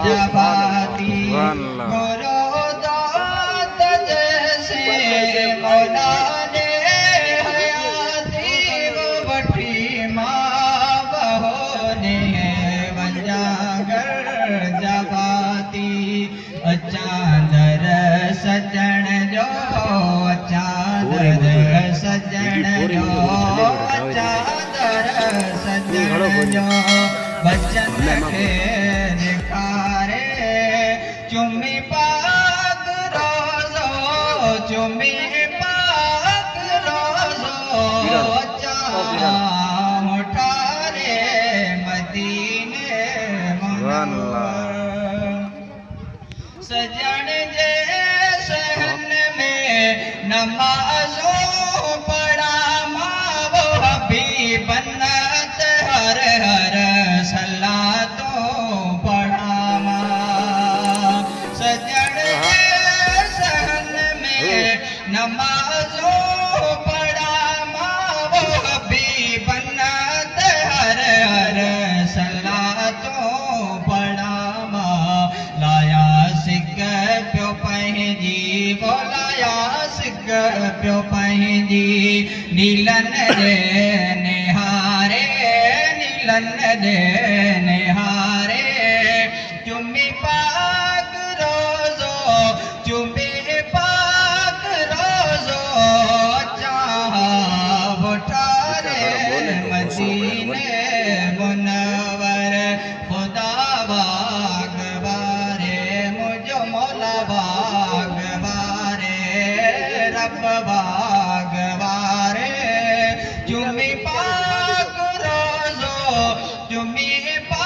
जबाती गुरु दात जैसे मौला ने हयाती वो बठी माँ बहो ने वंजागर जबाती चांदर सजण जो चांदर सजण जो चांदर सजण जो बचन खे निखारे चुमी पाक रोज़ो चुमी पाक रोज़ो मुठारे मदीने सजण जे सहन में नमाज़ों पढ़ा मां वो भी बन्नत हर हर सलातों पढ़ा मां सजण जे सहन में नमाज़ों पढ़ा मां वो भी बन्नत हर हर सलातों पढ़ा मां लाया सिक पियो पंहिंजी बोलाया सिक पियो पंहिंजी नीलन रे निहारे नीलन रे निहारे चुमी पाक रोज़ो चुमी पाक रोज़ो चाह बुठारे मदीने मुनव्वर खुदा बागवारे मुझो मौला बागवारे रब बागवारे चुमी पाक रोज़ो चुमी पाक